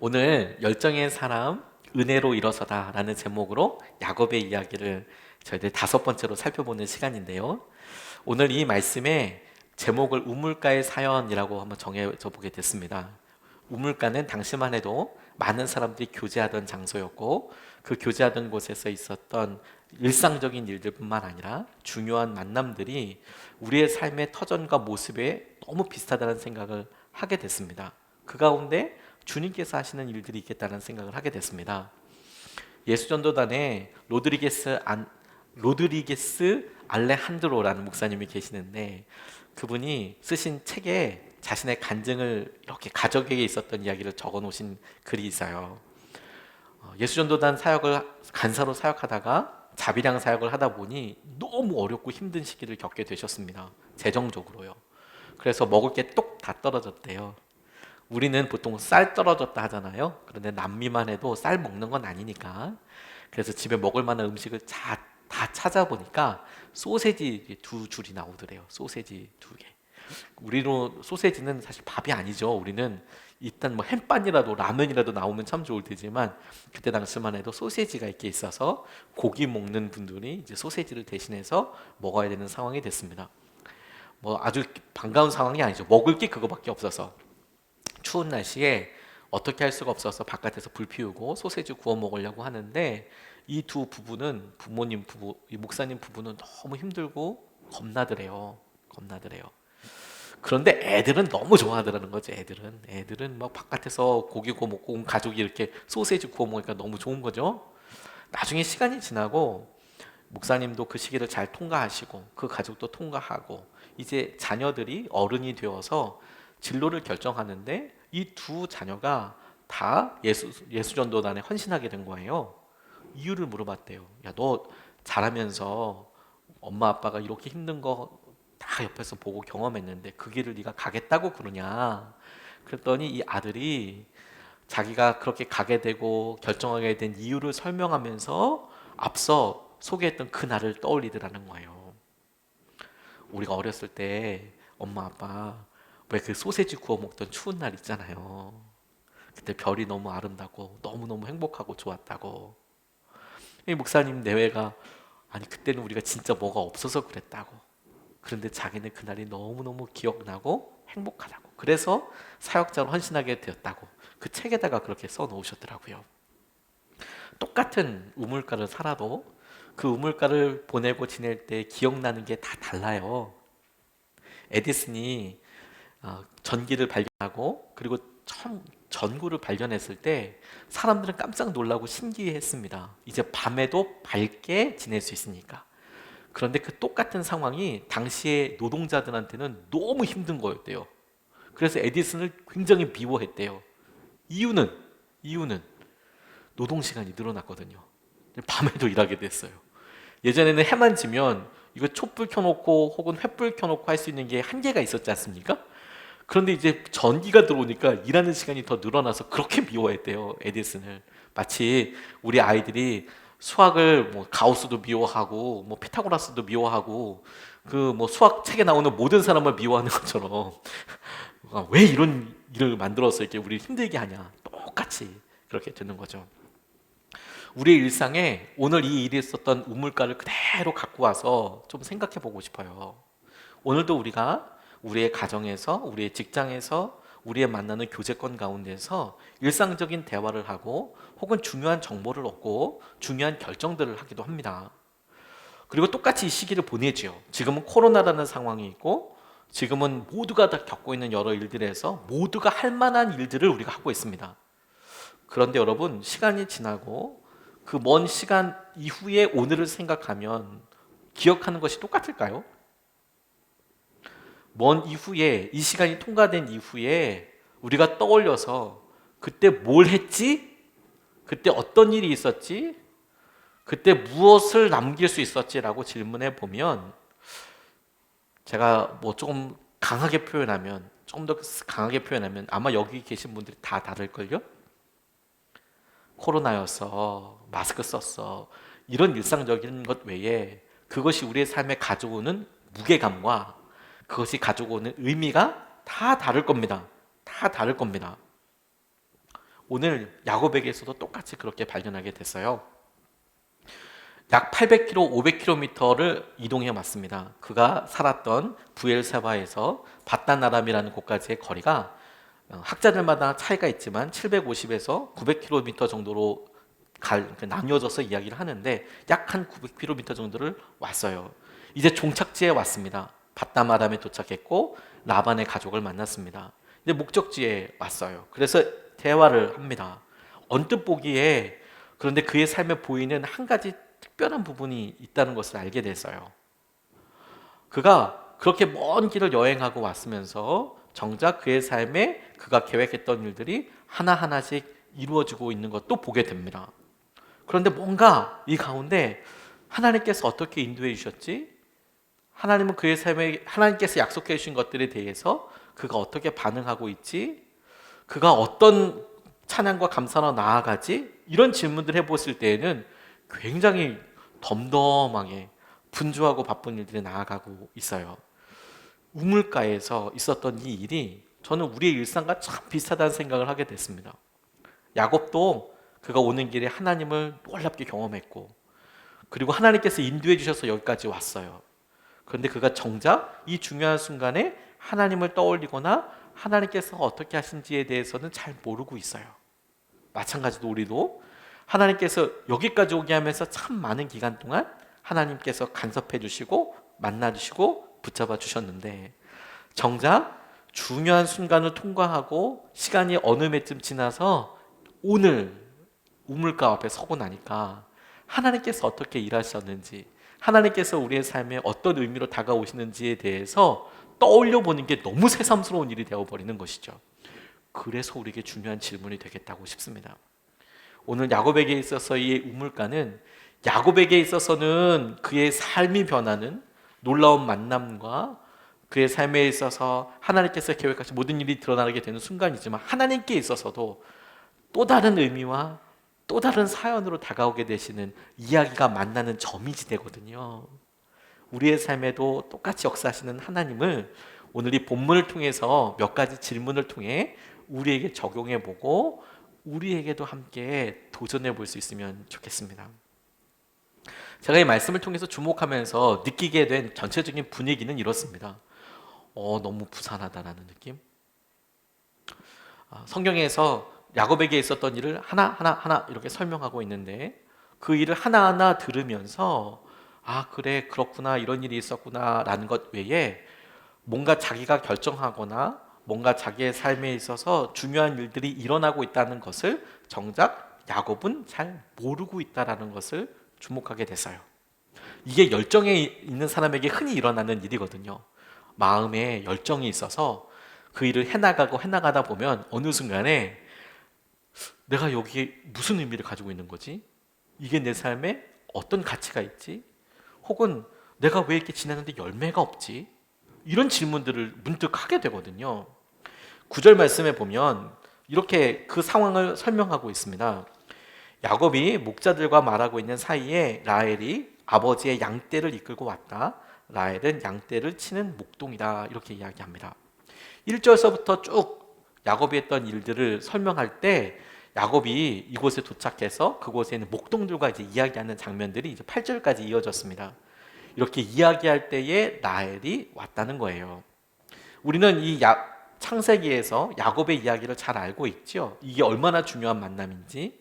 오늘 열정의 사람 은혜로 일어서다 라는 제목으로 야곱의 이야기를 저희들 다섯 번째로 살펴보는 시간인데요. 오늘 이 말씀의 제목을 우물가의 사연이라고 한번 정해져 보게 됐습니다. 우물가는 당시만 해도 많은 사람들이 교제하던 장소였고, 그 교제하던 곳에서 있었던 일상적인 일들뿐만 아니라 중요한 만남들이 우리의 삶의 터전과 모습에 너무 비슷하다는 생각을 하게 됐습니다. 그 가운데 주님께서 하시는 일들이 있겠다는 생각을 하게 됐습니다. 예수전도단에 로드리게스 알레한드로라는 목사님이 계시는데, 그분이 쓰신 책에 자신의 간증을 이렇게 가족에게 있었던 이야기를 적어 놓으신 글이 있어요. 예수전도단 사역을 간사로 사역하다가 자비랑 사역을 하다 보니 너무 어렵고 힘든 시기를 겪게 되셨습니다. 재정적으로요. 그래서 먹을 게 똑 다 떨어졌대요. 우리는 보통 쌀 떨어졌다 하잖아요. 그런데 남미만 해도 쌀 먹는 건 아니니까. 그래서 집에 먹을 만한 음식을 다 찾아보니까 소세지 두 줄이 나오더래요. 소세지 두 개. 우리로 소세지는 사실 밥이 아니죠. 우리는 일단 뭐 햄빵이라도 라면이라도 나오면 참 좋을 테지만, 그때 당시만 해도 소세지가 이렇게 있어서 고기 먹는 분들이 이제 소세지를 대신해서 먹어야 되는 상황이 됐습니다. 뭐 아주 반가운 상황이 아니죠. 먹을 게 그거밖에 없어서 추운 날씨에 어떻게 할 수가 없어서 바깥에서 불 피우고 소세지 구워 먹으려고 하는데, 이 두 부부는 부모님 부부, 이 목사님 부부는 너무 힘들고 겁나더래요. 겁나더래요. 그런데 애들은 너무 좋아하더라는 거죠. 애들은 막 바깥에서 고기 구워 먹고 온 가족이 이렇게 소세지 구워 먹으니까 너무 좋은 거죠. 나중에 시간이 지나고 목사님도 그 시기를 잘 통과하시고 그 가족도 통과하고 이제 자녀들이 어른이 되어서 진로를 결정하는데, 이 두 자녀가 다 예수전도단에 헌신하게 된 거예요. 이유를 물어봤대요. 야, 너 자라면서 엄마 아빠가 이렇게 힘든 거 다 옆에서 보고 경험했는데 그 길을 네가 가겠다고 그러냐? 그랬더니 이 아들이 자기가 그렇게 가게 되고 결정하게 된 이유를 설명하면서 앞서 소개했던 그 날을 떠올리더라는 거예요. 우리가 어렸을 때 엄마 아빠 왜 그 소세지 구워 먹던 추운 날 있잖아요. 그때 별이 너무 아름답고 너무너무 행복하고 좋았다고. 이 목사님 내외가 아니 그때는 우리가 진짜 뭐가 없어서 그랬다고. 그런데 자기는 그날이 너무너무 기억나고 행복하다고. 그래서 사역자로 헌신하게 되었다고. 그 책에다가 그렇게 써 놓으셨더라고요. 똑같은 우물가를 살아도 그 우물가를 보내고 지낼 때 기억나는 게 다 달라요. 에디슨이 전기를 발견하고 그리고 처음 전구를 발견했을 때 사람들은 깜짝 놀라고 신기했습니다. 이제 밤에도 밝게 지낼 수 있으니까. 그런데 그 똑같은 상황이 당시의 노동자들한테는 너무 힘든 거였대요. 그래서 에디슨을 굉장히 미워했대요. 이유는 이유는 노동 시간이 늘어났거든요. 밤에도 일하게 됐어요. 예전에는 해만 지면 이거 촛불 켜놓고 혹은 횃불 켜놓고 할 수 있는 게 한계가 있었지 않습니까? 그런데 이제 전기가 들어오니까 일하는 시간이 더 늘어나서 그렇게 미워했대요, 에디슨을. 마치 우리 아이들이 수학을 뭐 가우스도 미워하고 뭐 피타고라스도 미워하고 그 뭐 수학 책에 나오는 모든 사람을 미워하는 것처럼 왜 이런 일을 만들어서 이렇게 우리 힘들게 하냐, 똑같이 그렇게 되는 거죠. 우리 일상에 오늘 이 일이 있었던 우물가를 그대로 갖고 와서 좀 생각해 보고 싶어요. 오늘도 우리가 우리의 가정에서, 우리의 직장에서, 우리의 만나는 교제권 가운데서 일상적인 대화를 하고 혹은 중요한 정보를 얻고 중요한 결정들을 하기도 합니다. 그리고 똑같이 이 시기를 보내지요. 지금은 코로나라는 상황이 있고 지금은 모두가 다 겪고 있는 여러 일들에서 모두가 할 만한 일들을 우리가 하고 있습니다. 그런데 여러분, 시간이 지나고 그 먼 시간 이후에 오늘을 생각하면 기억하는 것이 똑같을까요? 먼 이후에, 이 시간이 통과된 이후에 우리가 떠올려서 그때 뭘 했지? 그때 어떤 일이 있었지? 그때 무엇을 남길 수 있었지라고 질문해 보면, 제가 뭐 조금 강하게 표현하면, 조금 더 강하게 표현하면 아마 여기 계신 분들이 다 다를걸요? 코로나였어, 마스크 썼어, 이런 일상적인 것 외에 그것이 우리의 삶에 가져오는 무게감과 그것이 가지고 오는 의미가 다 다를 겁니다. 다 다를 겁니다. 오늘 야곱에게서도 똑같이 그렇게 발견하게 됐어요. 약 800km, 500km를 이동해 왔습니다. 그가 살았던 부엘세바에서 바단 아람이라는 곳까지의 거리가 학자들마다 차이가 있지만 750에서 900km 정도로 나뉘어져서 이야기를 하는데 약 한 900km 정도를 왔어요. 이제 종착지에 왔습니다. 바단 아람에 도착했고 라반의 가족을 만났습니다. 이제 목적지에 왔어요. 그래서 대화를 합니다. 언뜻 보기에 그런데 그의 삶에 보이는 한 가지 특별한 부분이 있다는 것을 알게 됐어요. 그가 그렇게 먼 길을 여행하고 왔으면서 정작 그의 삶에 그가 계획했던 일들이 하나하나씩 이루어지고 있는 것도 보게 됩니다. 그런데 뭔가 이 가운데 하나님께서 어떻게 인도해 주셨지? 하나님은 그의 삶에 하나님께서 약속해 주신 것들에 대해서 그가 어떻게 반응하고 있지? 그가 어떤 찬양과 감사로 나아가지? 이런 질문들 해봤을 때에는 굉장히 덤덤하게 분주하고 바쁜 일들이 나아가고 있어요. 우물가에서 있었던 이 일이 저는 우리의 일상과 참 비슷하다는 생각을 하게 됐습니다. 야곱도 그가 오는 길에 하나님을 놀랍게 경험했고 그리고 하나님께서 인도해 주셔서 여기까지 왔어요. 그런데 그가 정작 이 중요한 순간에 하나님을 떠올리거나 하나님께서 어떻게 하신지에 대해서는 잘 모르고 있어요. 마찬가지로 우리도 하나님께서 여기까지 오게 하면서 참 많은 기간 동안 하나님께서 간섭해 주시고 만나 주시고 붙잡아 주셨는데 정작 중요한 순간을 통과하고 시간이 어느 매쯤 지나서 오늘 우물가 앞에 서고 나니까 하나님께서 어떻게 일하셨는지 하나님께서 우리의 삶에 어떤 의미로 다가오시는지에 대해서 떠올려 보는 게 너무 새삼스러운 일이 되어버리는 것이죠. 그래서 우리에게 중요한 질문이 되겠다고 싶습니다. 오늘 야곱에게 있어서 이 우물가는 야곱에게 있어서는 그의 삶이 변하는 놀라운 만남과 그의 삶에 있어서 하나님께서 계획하신 모든 일이 드러나게 되는 순간이지만 하나님께 있어서도 또 다른 의미와 또 다른 사연으로 다가오게 되시는 이야기가 만나는 점이지 되거든요. 우리의 삶에도 똑같이 역사하시는 하나님을 오늘 이 본문을 통해서 몇 가지 질문을 통해 우리에게 적용해 보고 우리에게도 함께 도전해 볼 수 있으면 좋겠습니다. 제가 이 말씀을 통해서 주목하면서 느끼게 된 전체적인 분위기는 이렇습니다. 너무 부산하다라는 느낌. 성경에서 야곱에게 있었던 일을 하나 이렇게 설명하고 있는데 그 일을 하나하나 들으면서 그래 그렇구나 이런 일이 있었구나 라는 것 외에 뭔가 자기가 결정하거나 뭔가 자기의 삶에 있어서 중요한 일들이 일어나고 있다는 것을 정작 야곱은 잘 모르고 있다는 것을 주목하게 됐어요. 이게 열정에 있는 사람에게 흔히 일어나는 일이거든요. 마음에 열정이 있어서 그 일을 해나가다 보면 어느 순간에 내가 여기에 무슨 의미를 가지고 있는 거지? 이게 내 삶에 어떤 가치가 있지? 혹은 내가 왜 이렇게 지냈는데 열매가 없지? 이런 질문들을 문득 하게 되거든요. 9절 말씀에 보면 이렇게 그 상황을 설명하고 있습니다. 야곱이 목자들과 말하고 있는 사이에 라헬이 아버지의 양떼를 이끌고 왔다. 라헬은 양떼를 치는 목동이다. 이렇게 이야기합니다. 1절서부터 쭉 야곱이 했던 일들을 설명할 때 야곱이 이곳에 도착해서 그곳에 있는 목동들과 이제 이야기하는 장면들이 이제 8절까지 이어졌습니다. 이렇게 이야기할 때에 라헬이 왔다는 거예요. 우리는 이 창세기에서 야곱의 이야기를 잘 알고 있죠. 이게 얼마나 중요한 만남인지,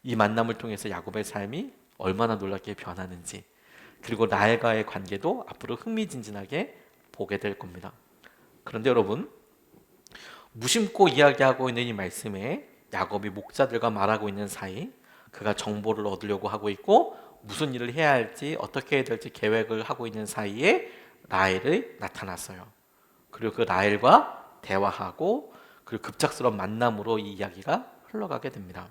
이 만남을 통해서 야곱의 삶이 얼마나 놀랍게 변하는지, 그리고 라헬과의 관계도 앞으로 흥미진진하게 보게 될 겁니다. 그런데 여러분, 무심코 이야기하고 있는 이 말씀에 야곱이 목자들과 말하고 있는 사이 그가 정보를 얻으려고 하고 있고 무슨 일을 해야 할지 어떻게 해야 될지 계획을 하고 있는 사이에 라헬이 나타났어요. 그리고 그 라헬과 대화하고 그리고 급작스러운 만남으로 이 이야기가 흘러가게 됩니다.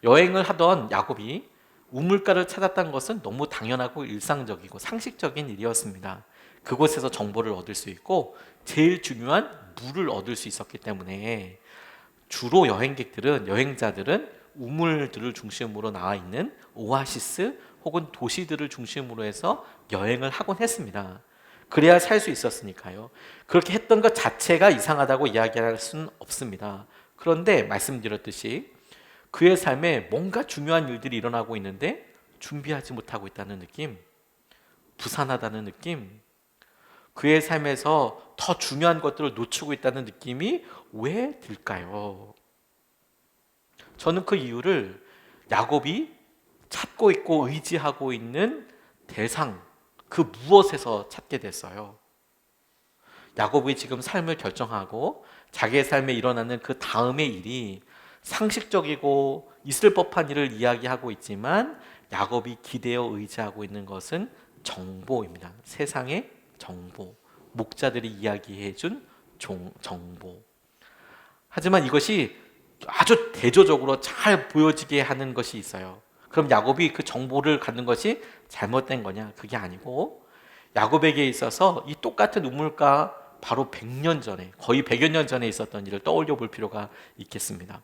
여행을 하던 야곱이 우물가를 찾았다는 것은 너무 당연하고 일상적이고 상식적인 일이었습니다. 그곳에서 정보를 얻을 수 있고 제일 중요한 물을 얻을 수 있었기 때문에 주로 여행자들은 우물들을 중심으로 나와 있는 오아시스 혹은 도시들을 중심으로 해서 여행을 하곤 했습니다. 그래야 살 수 있었으니까요. 그렇게 했던 것 자체가 이상하다고 이야기할 수는 없습니다. 그런데 말씀드렸듯이 그의 삶에 뭔가 중요한 일들이 일어나고 있는데 준비하지 못하고 있다는 느낌, 부산하다는 느낌, 그의 삶에서 더 중요한 것들을 놓치고 있다는 느낌이 왜 들까요? 저는 그 이유를 야곱이 찾고 있고 의지하고 있는 대상, 그 무엇에서 찾게 됐어요. 야곱이 지금 삶을 결정하고 자기의 삶에 일어나는 그 다음의 일이 상식적이고 있을 법한 일을 이야기하고 있지만 야곱이 기대어 의지하고 있는 것은 정보입니다. 세상의 정보, 목자들이 이야기해준 정보. 하지만 이것이 아주 대조적으로 잘 보여지게 하는 것이 있어요. 그럼 야곱이 그 정보를 갖는 것이 잘못된 거냐? 그게 아니고 야곱에게 있어서 이 똑같은 우물가 바로 100년 전에, 거의 100여 년 전에 있었던 일을 떠올려 볼 필요가 있겠습니다.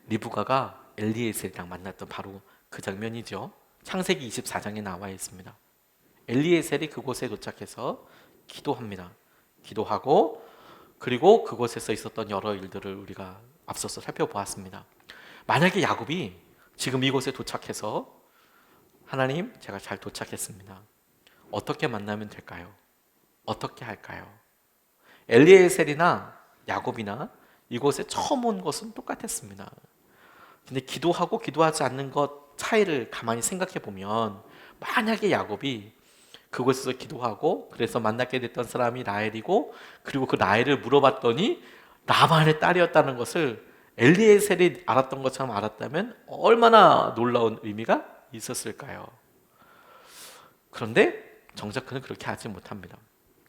리브가가 엘리에셀이랑 만났던 바로 그 장면이죠. 창세기 24장에 나와 있습니다. 엘리에셀이 그곳에 도착해서 기도합니다. 기도하고 그리고 그곳에서 있었던 여러 일들을 우리가 앞서서 살펴보았습니다. 만약에 야곱이 지금 이곳에 도착해서 하나님, 제가 잘 도착했습니다. 어떻게 만나면 될까요? 어떻게 할까요? 엘리에셀이나 야곱이나 이곳에 처음 온 것은 똑같았습니다. 근데 기도하고 기도하지 않는 것 차이를 가만히 생각해 보면 만약에 야곱이 그곳에서 기도하고 그래서 만나게 됐던 사람이 라헬이고 그리고 그 라헬을 물어봤더니 라반의 딸이었다는 것을 엘리에셀이 알았던 것처럼 알았다면 얼마나 놀라운 의미가 있었을까요? 그런데 정작 그는 그렇게 하지 못합니다.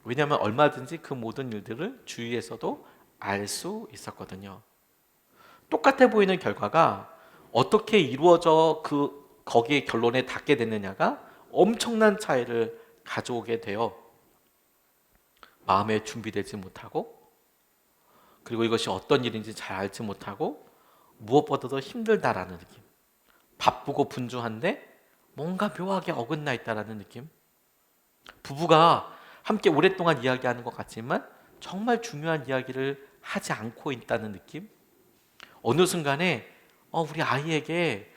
왜냐하면 얼마든지 그 모든 일들을 주위에서도 알 수 있었거든요. 똑같아 보이는 결과가 어떻게 이루어져 거기에 결론에 닿게 됐느냐가 엄청난 차이를 가져오게 되어 마음에 준비되지 못하고 그리고 이것이 어떤 일인지 잘 알지 못하고 무엇보다도 힘들다라는 느낌, 바쁘고 분주한데 뭔가 묘하게 어긋나 있다라는 느낌, 부부가 함께 오랫동안 이야기하는 것 같지만 정말 중요한 이야기를 하지 않고 있다는 느낌, 어느 순간에 우리 아이에게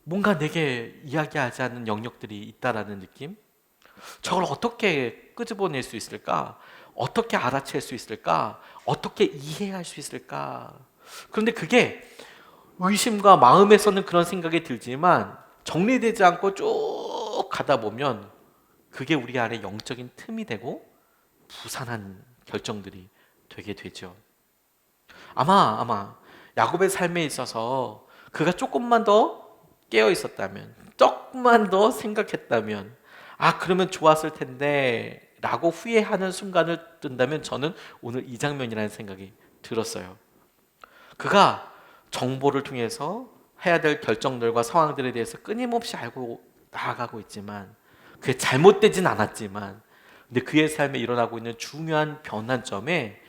뭔가 내게 이야기하지 않는 영역들이 있다라는 느낌, 저걸 어떻게 끄집어낼 수 있을까? 어떻게 알아챌 수 있을까? 어떻게 이해할 수 있을까? 그런데 그게 의심과 마음에서는 그런 생각이 들지만 정리되지 않고 쭉 가다 보면 그게 우리 안에 영적인 틈이 되고 부산한 결정들이 되게 되죠. 아마 야곱의 삶에 있어서 그가 조금만 더 깨어 있었다면, 조금만 더 생각했다면, 그러면 좋았을 텐데 라고 후회하는 순간을 뜬다면 저는 오늘 이 장면이라는 생각이 들었어요. 그가 정보를 통해서 해야 될 결정들과 상황들에 대해서 끊임없이 알고 나아가고 있지만 그게 잘못되진 않았지만 근데 그의 삶에 일어나고 있는 중요한 변환점에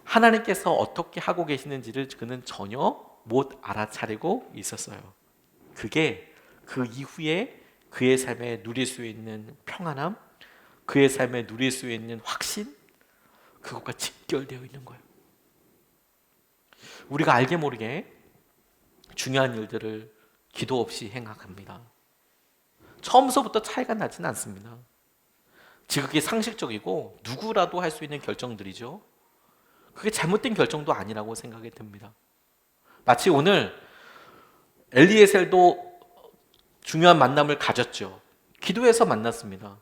하나님께서 어떻게 하고 계시는지를 그는 전혀 못 알아차리고 있었어요. 그게 그 이후에 그의 삶에 누릴 수 있는 평안함, 그의 삶에 누릴 수 있는 확신, 그것과 직결되어 있는 거예요. 우리가 알게 모르게 중요한 일들을 기도 없이 행합니다. 처음서부터 차이가 나진 않습니다. 지극히 상식적이고 누구라도 할 수 있는 결정들이죠. 그게 잘못된 결정도 아니라고 생각이 듭니다. 마치 오늘 엘리에셀도 중요한 만남을 가졌죠. 기도해서 만났습니다.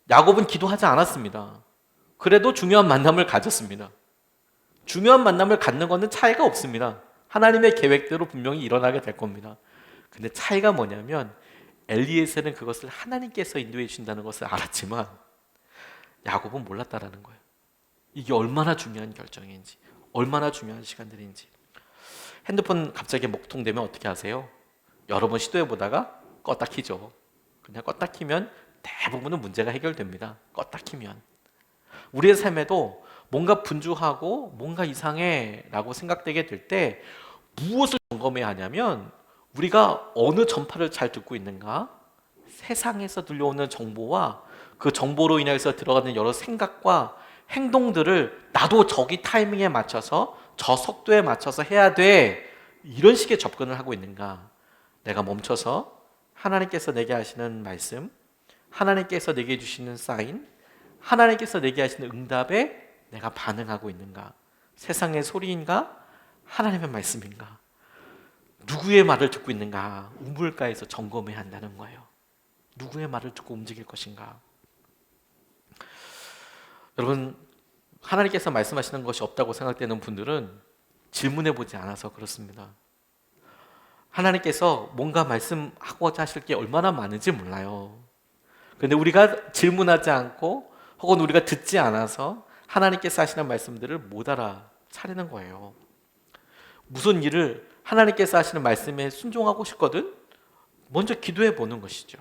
야곱은 기도하지 않았습니다. 그래도 중요한 만남을 가졌습니다. 중요한 만남을 갖는 것은 차이가 없습니다. 하나님의 계획대로 분명히 일어나게 될 겁니다. 근데 차이가 뭐냐면 엘리에셀은 그것을 하나님께서 인도해 주신다는 것을 알았지만 야곱은 몰랐다라는 거예요. 이게 얼마나 중요한 결정인지, 얼마나 중요한 시간들인지. 핸드폰 갑자기 먹통되면 어떻게 하세요? 여러 번 시도해 보다가 껐다 키죠. 그냥 껐다 키면 대부분은 문제가 해결됩니다. 껐다 키면. 우리의 삶에도 뭔가 분주하고 뭔가 이상해 라고 생각되게 될 때 무엇을 점검해야 하냐면 우리가 어느 전파를 잘 듣고 있는가, 세상에서 들려오는 정보와 그 정보로 인해서 들어가는 여러 생각과 행동들을 나도 저기 타이밍에 맞춰서 저 속도에 맞춰서 해야 돼. 이런 식의 접근을 하고 있는가? 내가 멈춰서 하나님께서 내게 하시는 말씀, 하나님께서 내게 주시는 사인, 하나님께서 내게 하시는 응답에 내가 반응하고 있는가? 세상의 소리인가? 하나님의 말씀인가? 누구의 말을 듣고 있는가? 우물가에서 점검해야 한다는 거예요. 누구의 말을 듣고 움직일 것인가? 여러분, 하나님께서 말씀하시는 것이 없다고 생각되는 분들은 질문해 보지 않아서 그렇습니다. 하나님께서 뭔가 말씀하고자 하실 게 얼마나 많은지 몰라요. 그런데 우리가 질문하지 않고 혹은 우리가 듣지 않아서 하나님께서 하시는 말씀들을 못 알아차리는 거예요. 무슨 일을 하나님께서 하시는 말씀에 순종하고 싶거든 먼저 기도해 보는 것이죠.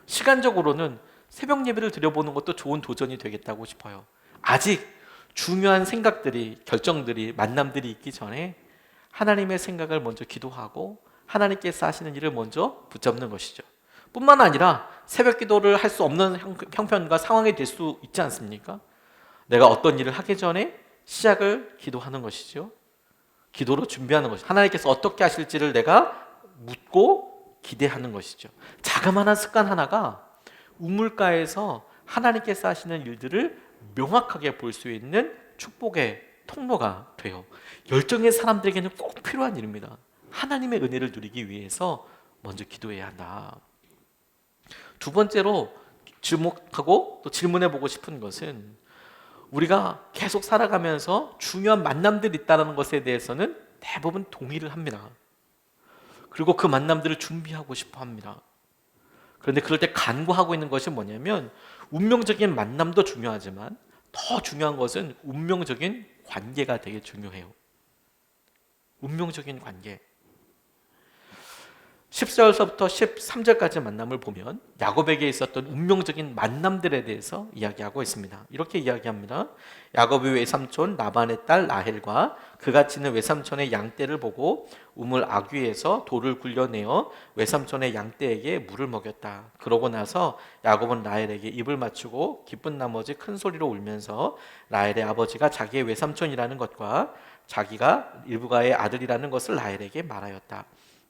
시간적으로는 새벽 예배를 드려보는 것도 좋은 도전이 되겠다고 싶어요. 아직 중요한 생각들이, 결정들이, 만남들이 있기 전에 하나님의 생각을 먼저 기도하고 하나님께서 하시는 일을 먼저 붙잡는 것이죠. 뿐만 아니라 새벽 기도를 할 수 없는 형편과 상황이 될 수 있지 않습니까? 내가 어떤 일을 하기 전에 시작을 기도하는 것이죠. 기도로 준비하는 것이죠. 하나님께서 어떻게 하실지를 내가 묻고 기대하는 것이죠. 자그마한 습관 하나가 우물가에서 하나님께서 하시는 일들을 명확하게 볼 수 있는 축복의 통로가 돼요. 열정의 사람들에게는 꼭 필요한 일입니다. 하나님의 은혜를 누리기 위해서 먼저 기도해야 한다. 두 번째로 주목하고 또 질문해 보고 싶은 것은 우리가 계속 살아가면서 중요한 만남들이 있다는 것에 대해서는 대부분 동의를 합니다. 그리고 그 만남들을 준비하고 싶어 합니다. 그런데 그럴 때 간구하고 있는 것이 뭐냐면 운명적인 만남도 중요하지만 더 중요한 것은 운명적인 관계가 되게 중요해요. 운명적인 관계. 10절서부터 13절까지 만남을 보면 야곱에게 있었던 운명적인 만남들에 대해서 이야기하고 있습니다. 이렇게 이야기합니다. 야곱의 외삼촌 라반의 딸 라헬과 그가 치는 외삼촌의 양떼를 보고 우물 아귀에서 돌을 굴려내어 외삼촌의 양떼에게 물을 먹였다. 그러고 나서 야곱은 라헬에게 입을 맞추고 기쁜 나머지 큰 소리로 울면서 라헬의 아버지가 자기의 외삼촌이라는 것과 자기가 일부가의 아들이라는 것을 라헬에게 말하였다.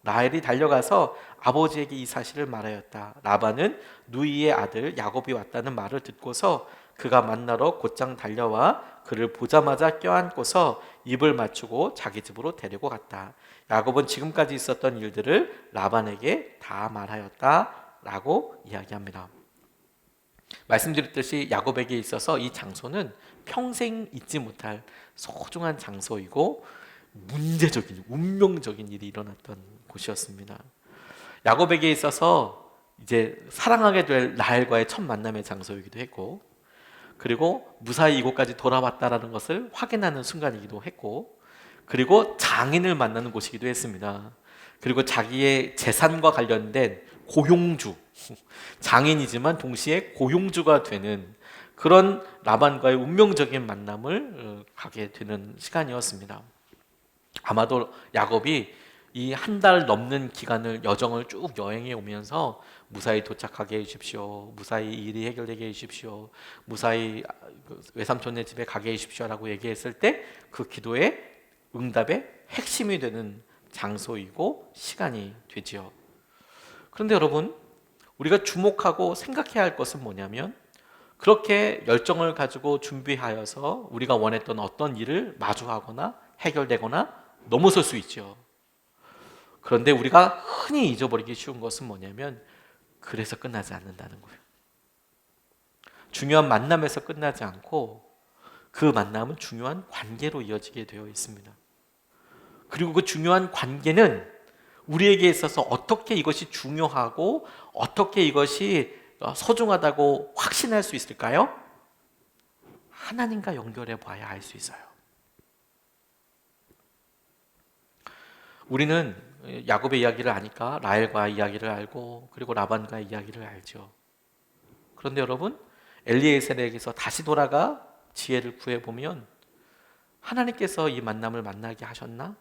라헬이 달려가서 아버지에게 이 사실을 말하였다. 라반은 누이의 아들 야곱이 왔다는 말을 듣고서 그가 만나러 곧장 달려와 그를 보자마자 껴안고서 입을 맞추고 자기 집으로 데리고 갔다. 야곱은 지금까지 있었던 일들을 라반에게 다 말하였다 라고 이야기합니다. 말씀드렸듯이 야곱에게 있어서 이 장소는 평생 잊지 못할 소중한 장소이고 문제적인, 운명적인 일이 일어났던 곳이었습니다. 야곱에게 있어서 이제 사랑하게 될 라헬과의 첫 만남의 장소이기도 했고, 그리고 무사히 이곳까지 돌아왔다라는 것을 확인하는 순간이기도 했고, 그리고 장인을 만나는 곳이기도 했습니다. 그리고 자기의 재산과 관련된 고용주, 장인이지만 동시에 고용주가 되는 그런 라반과의 운명적인 만남을 가게 되는 시간이었습니다. 아마도 야곱이 이 한 달 넘는 기간을 여정을 쭉 여행해 오면서 무사히 도착하게 해주십시오, 무사히 일이 해결되게 해주십시오, 무사히 외삼촌네 집에 가게 해주십시오라고 얘기했을 때 그 기도의 응답의 핵심이 되는 장소이고 시간이 되지요. 그런데 여러분, 우리가 주목하고 생각해야 할 것은 뭐냐면 그렇게 열정을 가지고 준비하여서 우리가 원했던 어떤 일을 마주하거나 해결되거나 넘어설 수 있죠. 그런데 우리가 흔히 잊어버리기 쉬운 것은 뭐냐면 그래서 끝나지 않는다는 거예요. 중요한 만남에서 끝나지 않고 그 만남은 중요한 관계로 이어지게 되어 있습니다. 그리고 그 중요한 관계는 우리에게 있어서 어떻게 이것이 중요하고 어떻게 이것이 소중하다고 확신할 수 있을까요? 하나님과 연결해 봐야 알 수 있어요. 우리는 야곱의 이야기를 아니까 라헬과 이야기를 알고 그리고 라반과 이야기를 알죠. 그런데 여러분, 엘리에셀에게서 다시 돌아가 지혜를 구해보면 하나님께서 이 만남을 만나게 하셨나?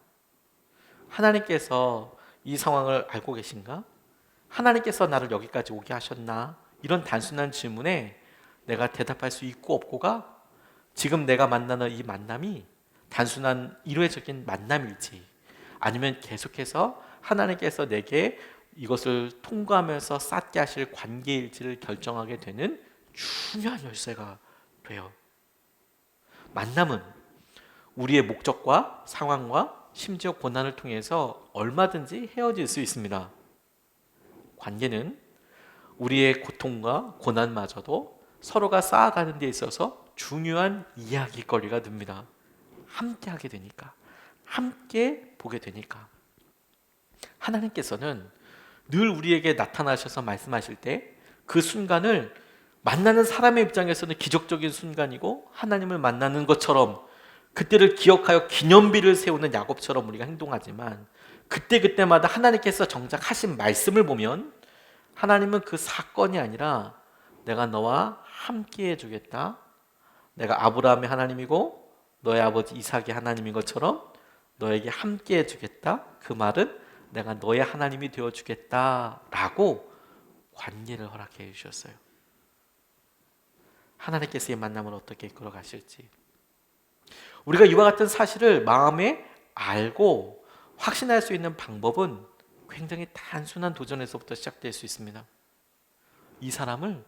하나님께서 이 상황을 알고 계신가? 하나님께서 나를 여기까지 오게 하셨나? 이런 단순한 질문에 내가 대답할 수 있고 없고가 지금 내가 만나는 이 만남이 단순한 일회적인 만남일지, 아니면 계속해서 하나님께서 내게 이것을 통과하면서 쌓게 하실 관계일지를 결정하게 되는 중요한 열쇠가 돼요. 만남은 우리의 목적과 상황과 심지어 고난을 통해서 얼마든지 헤어질 수 있습니다. 관계는 우리의 고통과 고난마저도 서로가 쌓아가는 데 있어서 중요한 이야기거리가 됩니다. 함께 하게 되니까, 함께 보게 되니까. 하나님께서는 늘 우리에게 나타나셔서 말씀하실 때 그 순간을 만나는 사람의 입장에서는 기적적인 순간이고, 하나님을 만나는 것처럼 그때를 기억하여 기념비를 세우는 야곱처럼 우리가 행동하지만, 그때그때마다 하나님께서 정작 하신 말씀을 보면 하나님은 그 사건이 아니라 내가 너와 함께 해주겠다, 내가 아브라함의 하나님이고 너의 아버지 이삭의 하나님인 것처럼 너에게 함께 해주겠다, 그 말은 내가 너의 하나님이 되어주겠다라고 관계를 허락해 주셨어요. 하나님께서 이 만남을 어떻게 이끌어 가실지, 우리가 이와 같은 사실을 마음에 알고 확신할 수 있는 방법은 굉장히 단순한 도전에서부터 시작될 수 있습니다. 이 사람을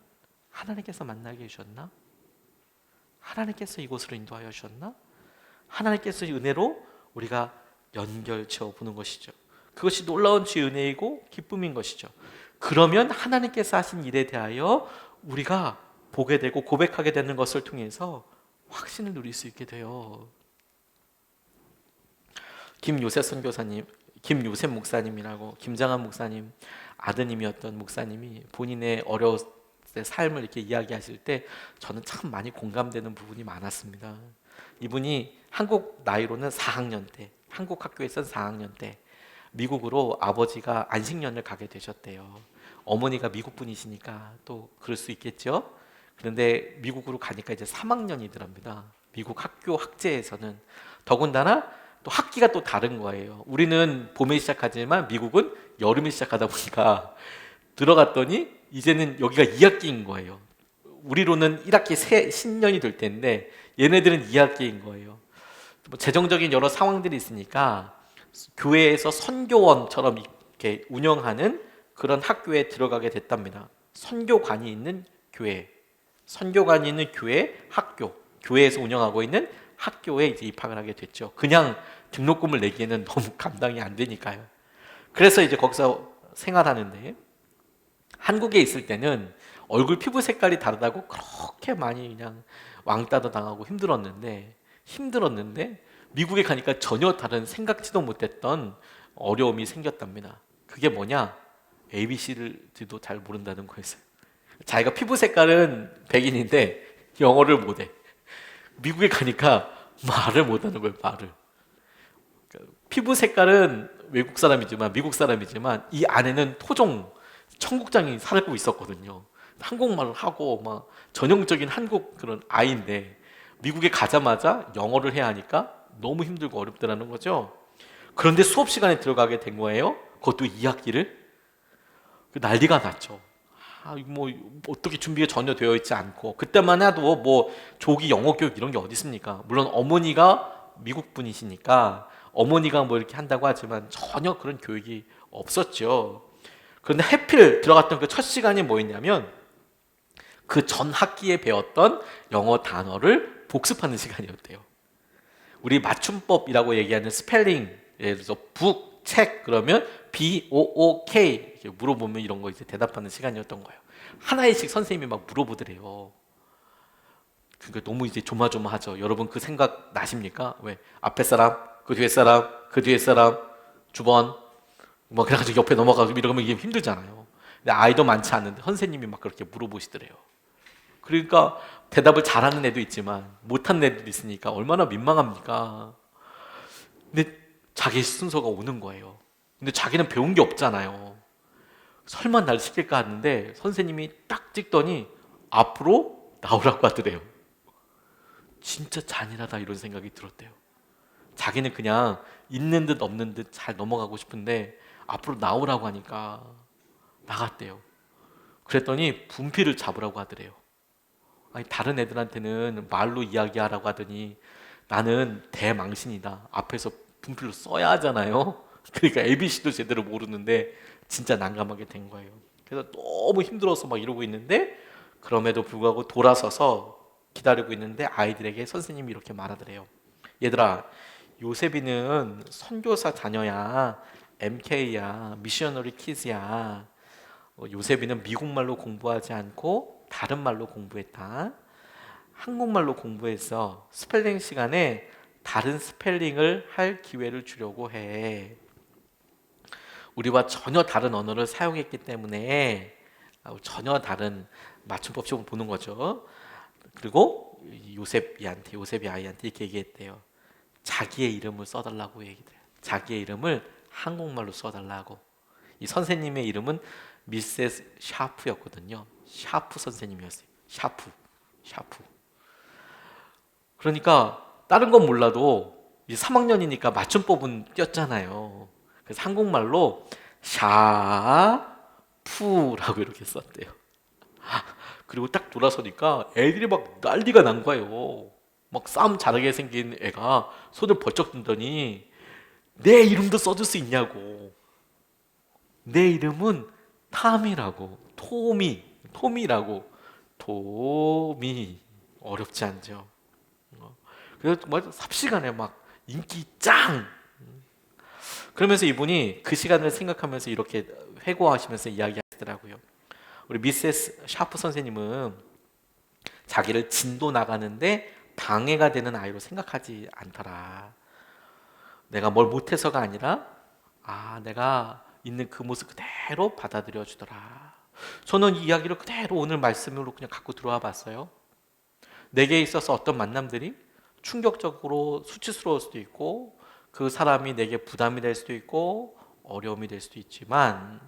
하나님께서 만나게 해주셨나? 하나님께서 이곳으로 인도하여 주셨나? 하나님께서 은혜로 우리가 연결지어 보는 것이죠. 그것이 놀라운 주의 은혜이고 기쁨인 것이죠. 그러면 하나님께서 하신 일에 대하여 우리가 보게 되고 고백하게 되는 것을 통해서 확신을 누릴 수 있게 돼요. 김요셉 선교사님, 김요셉 목사님이라고, 김장한 목사님 아드님이었던 목사님이 본인의 어려웠을 때 삶을 이렇게 이야기하실 때 저는 참 많이 공감되는 부분이 많았습니다. 이분이 한국 나이로는 4학년 때, 한국 학교에서 4학년 때 미국으로 아버지가 안식년을 가게 되셨대요. 어머니가 미국 분이시니까 또 그럴 수 있겠죠. 그런데 미국으로 가니까 이제 3학년이더랍니다. 미국 학교 학제에서는. 더군다나 또 학기가 또 다른 거예요. 우리는 봄에 시작하지만 미국은 여름에 시작하다 보니까 들어갔더니 이제는 여기가 2학기인 거예요. 우리로는 1학기 신년이 될 텐데 얘네들은 2학기인 거예요. 뭐 재정적인 여러 상황들이 있으니까 교회에서 선교원처럼 이렇게 운영하는 그런 학교에 들어가게 됐답니다. 선교관이 있는 교회, 선교관이 있는 교회, 학교, 교회에서 운영하고 있는 학교에 이제 입학을 하게 됐죠. 그냥 등록금을 내기에는 너무 감당이 안 되니까요. 그래서 이제 거기서 생활하는데, 한국에 있을 때는 얼굴 피부 색깔이 다르다고 그렇게 많이 그냥 왕따도 당하고 힘들었는데 미국에 가니까 전혀 다른, 생각지도 못했던 어려움이 생겼답니다. 그게 뭐냐? ABC들도 잘 모른다는 거였어요. 자기가 피부 색깔은 백인인데 영어를 못해. 미국에 가니까 말을 못하는 거예요. 말을. 피부 색깔은 외국 사람이지만, 미국 사람이지만 이 안에는 토종 청국장이 살고 있었거든요. 한국말을 하고 막 전형적인 한국 그런 아이인데 미국에 가자마자 영어를 해야 하니까 너무 힘들고 어렵더라는 거죠. 그런데 수업 시간에 들어가게 된 거예요. 그것도 2학기를. 난리가 났죠. 뭐 어떻게 준비가 전혀 되어 있지 않고, 그때만 해도 뭐 조기 영어 교육 이런 게 어디 있습니까? 물론 어머니가 미국 분이시니까 어머니가 뭐 이렇게 한다고 하지만 전혀 그런 교육이 없었죠. 그런데 하필 들어갔던 그 첫 시간이 뭐였냐면 그 전 학기에 배웠던 영어 단어를 복습하는 시간이었대요. 우리 맞춤법이라고 얘기하는 스펠링, 예를 들어서 북, 책 그러면 BOOK 이렇게 물어보면 이런 거 이제 대답하는 시간이었던 거예요. 하나씩 선생님이 막 물어보더래요. 그러니까 너무 이제 조마조마하죠. 여러분 그 생각 나십니까? 왜 앞에 사람, 그 뒤에 사람, 그 뒤에 사람, 주번 뭐 그래가지고 옆에 넘어가고 이러면 이게 힘들잖아요. 근데 아이도 많지 않은데 선생님이 막 그렇게 물어보시더래요. 그러니까 대답을 잘하는 애도 있지만 못하는 애도 있으니까 얼마나 민망합니까? 근데 자기 순서가 오는 거예요. 근데 자기는 배운 게 없잖아요. 설마 날 시킬까 하는데 선생님이 딱 찍더니 앞으로 나오라고 하더래요. 진짜 잔인하다 이런 생각이 들었대요. 자기는 그냥 있는 듯 없는 듯 잘 넘어가고 싶은데 앞으로 나오라고 하니까 나갔대요. 그랬더니 분필을 잡으라고 하더래요. 아니 다른 애들한테는 말로 이야기하라고 하더니 나는 대망신이다. 앞에서 분필로 써야 하잖아요. 그러니까 ABC도 제대로 모르는데 진짜 난감하게 된 거예요. 그래서 너무 힘들어서 막 이러고 있는데 그럼에도 불구하고 돌아서서 기다리고 있는데 아이들에게 선생님이 이렇게 말하더래요. 얘들아, 요셉이는 선교사 자녀야. MK야. 미셔너리 키즈야. 요셉이는 미국말로 공부하지 않고 다른 말로 공부했다. 한국말로 공부해서 스펠링 시간에 다른 스펠링을 할 기회를 주려고 해. 우리와 전혀 다른 언어를 사용했기 때문에 전혀 다른 맞춤법식으로 보는 거죠. 그리고 요셉이 아이한테 이렇게 얘기했대요. 자기의 이름을 써달라고 얘기돼요. 자기의 이름을 한국말로 써달라고. 이 선생님의 이름은 미세스 샤프였거든요. 샤프 선생님이었어요. 샤프. 그러니까 다른 건 몰라도 이제 3학년이니까 맞춤법은 꼈잖아요. 그래서 한국말로 샤프라고 이렇게 썼대요. 그리고 딱 돌아서니까 애들이 막 난리가 난 거예요. 막 싸움 잘하게 생긴 애가 손을 벌쩍 들더니 내 이름도 써줄 수 있냐고. 내 이름은 탐이라고. 토미라고. 토미. 어렵지 않죠. 그래서 정말 삽시간에 막 인기 짱. 그러면서 이분이 그 시간을 생각하면서 이렇게 회고하시면서 이야기하시더라고요. 우리 미세스 샤프 선생님은 자기를 진도 나가는데 방해가 되는 아이로 생각하지 않더라. 내가 뭘 못해서가 아니라 내가 있는 그 모습 그대로 받아들여 주더라. 저는 이 이야기를 그대로 오늘 말씀으로 그냥 갖고 들어와 봤어요. 내게 있어서 어떤 만남들이 충격적으로 수치스러울 수도 있고 그 사람이 내게 부담이 될 수도 있고 어려움이 될 수도 있지만,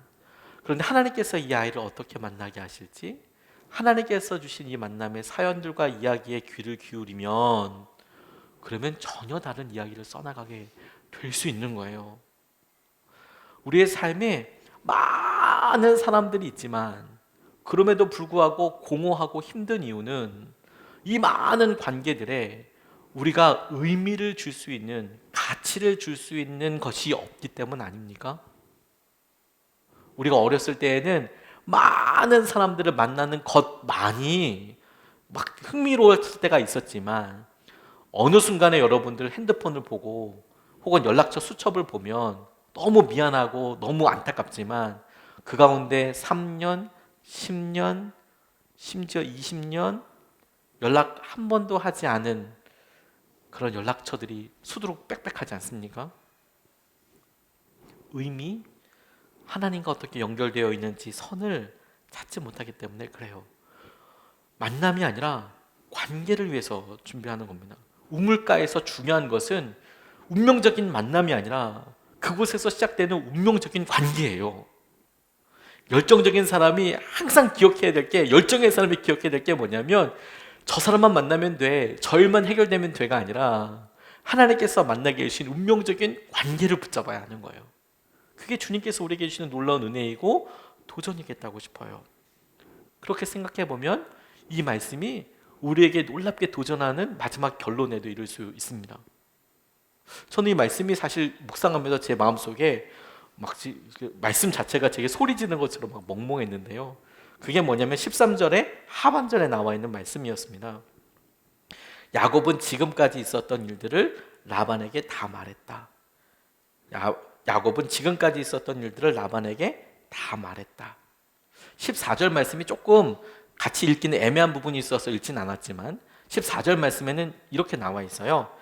그런데 하나님께서 이 아이를 어떻게 만나게 하실지, 하나님께서 주신 이 만남의 사연들과 이야기에 귀를 기울이면 그러면 전혀 다른 이야기를 써나가게 될 수 있는 거예요. 우리의 삶에 많은 사람들이 있지만 그럼에도 불구하고 공허하고 힘든 이유는 이 많은 관계들에 우리가 의미를 줄 수 있는, 가치를 줄 수 있는 것이 없기 때문 아닙니까? 우리가 어렸을 때에는 많은 사람들을 만나는 것만이 막 흥미로웠을 때가 있었지만 어느 순간에 여러분들 핸드폰을 보고 혹은 연락처 수첩을 보면 너무 미안하고 너무 안타깝지만 그 가운데 3년, 10년, 심지어 20년 연락 한 번도 하지 않은 그런 연락처들이 수두룩 빽빽하지 않습니까? 의미, 하나님과 어떻게 연결되어 있는지 선을 찾지 못하기 때문에 그래요. 만남이 아니라 관계를 위해서 준비하는 겁니다. 우물가에서 중요한 것은 운명적인 만남이 아니라 그곳에서 시작되는 운명적인 관계예요. 열정적인 사람이 항상 기억해야 될 게, 열정의 사람이 기억해야 될 게 뭐냐면 저 사람만 만나면 돼, 저 일만 해결되면 돼가 아니라 하나님께서 만나게 해주신 운명적인 관계를 붙잡아야 하는 거예요. 그게 주님께서 우리에게 주시는 놀라운 은혜이고 도전이겠다고 싶어요. 그렇게 생각해 보면 이 말씀이 우리에게 놀랍게 도전하는 마지막 결론에도 이를 수 있습니다. 저는 이 말씀이 사실 묵상하면서 제 마음속에 막 말씀 자체가 제게 소리 지는 것처럼 막 멍멍했는데요. 그게 뭐냐면 13절에 하반절에 나와 있는 말씀이었습니다. 야곱은 지금까지 있었던 일들을 라반에게 다 말했다. 야곱은 지금까지 있었던 일들을 라반에게 다 말했다. 14절 말씀이 조금 같이 읽기는 애매한 부분이 있어서 읽진 않았지만 14절 말씀에는 이렇게 나와 있어요.